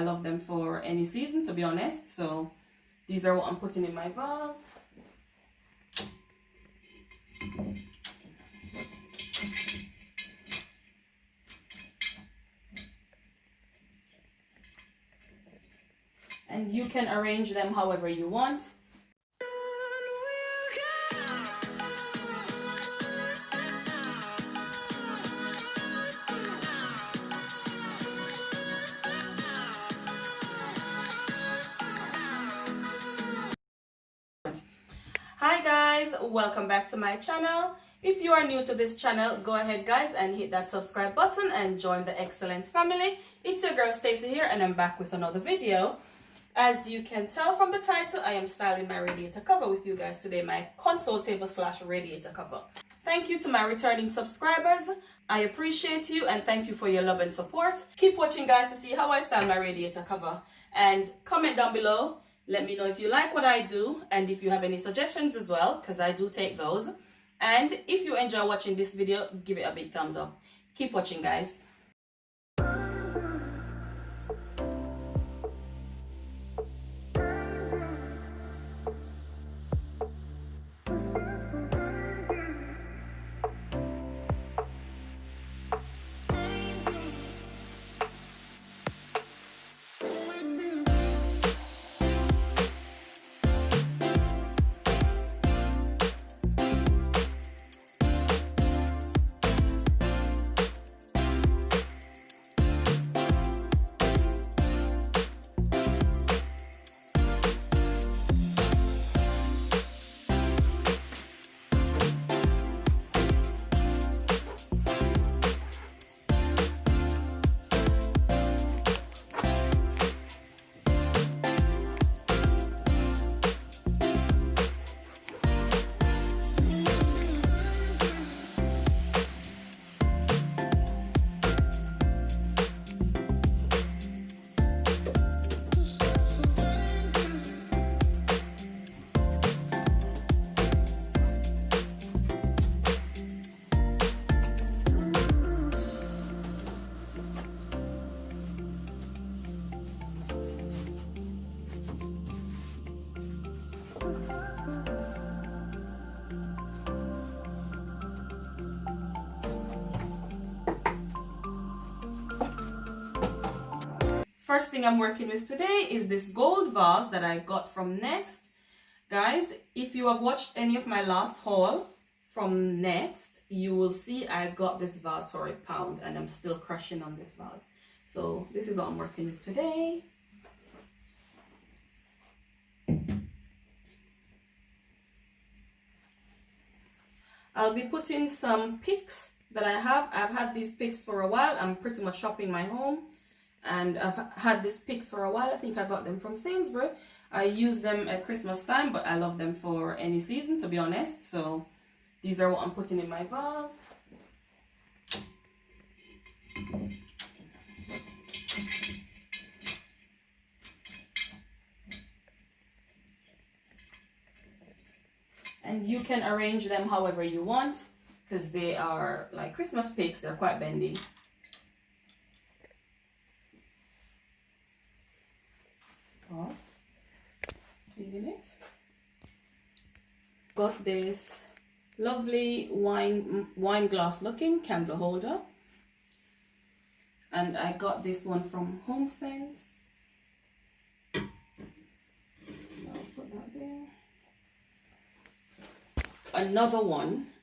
love them for any season, to be honest. So these are what I'm putting in my vase. And you can arrange them however you want. Hi guys, welcome back to my channel. If you are new to this channel, go ahead guys and hit that subscribe button and join the Xcellence family. It's your girl Stacy here, and I'm back with another video. As you can tell from the title, I am styling my radiator cover with you guys today, my console table / radiator cover. Thank you to my returning subscribers. I appreciate you and thank you for your love and support. Keep watching guys to see how I style my radiator cover, and comment down below. Let me know if you like what I do and if you have any suggestions as well, because I do take those. And if you enjoy watching this video, give it a big thumbs up. Keep watching guys. First thing I'm working with today is this gold vase that I got from Next. Guys, if you have watched any of my last haul from Next, you will see I got this vase for £1 and I'm still crushing on this vase. So this is what I'm working with today. I'll be putting some picks that I have. I've had these picks for a while. I'm pretty much shopping my home. And I've had these picks for a while. I think I got them from Sainsbury. I use them at Christmas time, but I love them for any season, to be honest. So these are what I'm putting in my vase. And you can arrange them however you want, because they are like Christmas picks. They're quite bendy. Cleaning it. Got this lovely wine glass looking candle holder, and I got this one from HomeSense. So I'll put that there.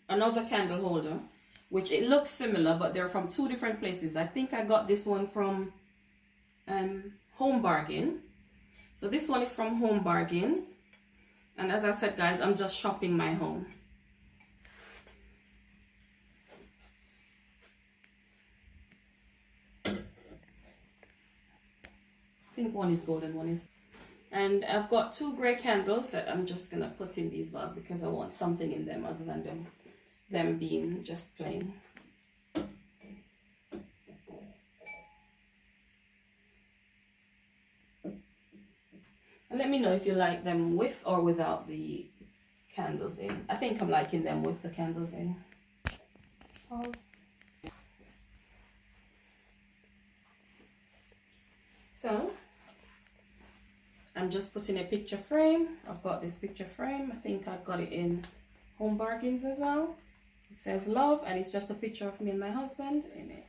Another candle holder, which it looks similar, but they're from two different places. I think I got this one from Home Bargain. So this one is from Home Bargains. And as I said, guys, I'm just shopping my home. I think one is gold and one is... And I've got two grey candles that I'm just going to put in these vases because I want something in them other than them being just plain. And let me know if you like them with or without the candles in. I think I'm liking them with the candles in. Pause. So I'm just putting a picture frame. I've got this picture frame. I think I got it in Home Bargains as well. It says love, and it's just a picture of me and my husband in it.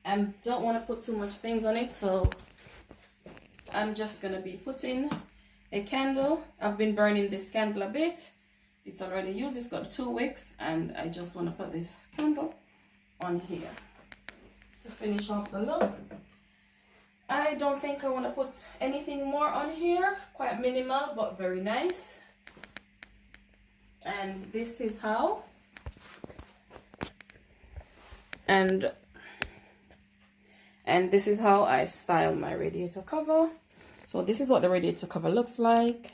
I don't want to put too much things on it, so I'm just going to be putting a candle. I've been burning this candle a bit. It's already used. It's got 2 wicks, and I just want to put this candle on here to finish off the look. I don't think I want to put anything more on here. Quite minimal, but very nice. And this is how. And this is how I style my radiator cover. So this is what the radiator cover looks like.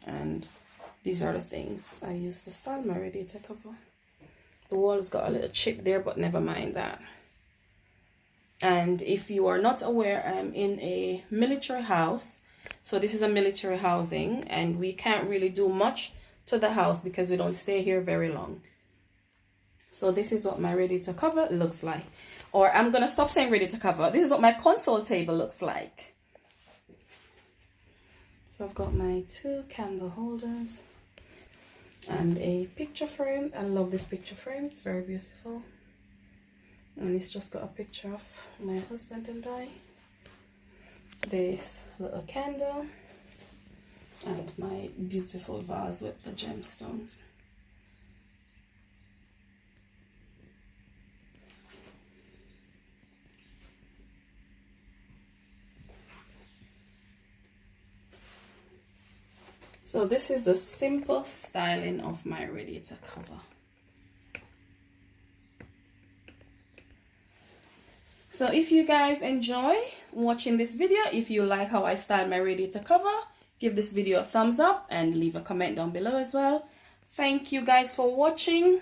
And these are the things I use to style my radiator cover. The wall's got a little chip there, but never mind that. And if you are not aware, I'm in a military house. So this is a military housing, and we can't really do much to the house because we don't stay here very long. So this is what my radiator cover looks like. Or I'm going to stop saying radiator cover. This is what my console table looks like. So I've got my 2 candle holders and a picture frame. I love this picture frame. It's very beautiful. And it's just got a picture of my husband and I. This little candle. And my beautiful vase with the gemstones. So this is the simple styling of my radiator cover. So if you guys enjoy watching this video, if you like how I style my radiator cover, give this video a thumbs up and leave a comment down below as well. Thank you guys for watching.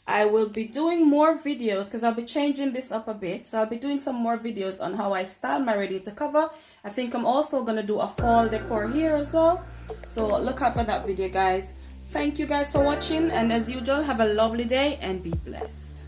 I will be doing more videos because I'll be changing this up a bit. So I'll be doing some more videos on how I style my radiator cover. I think I'm also going to do a fall decor here as well. So look out for that video, guys. Thank you guys for watching, and as usual, have a lovely day and be blessed.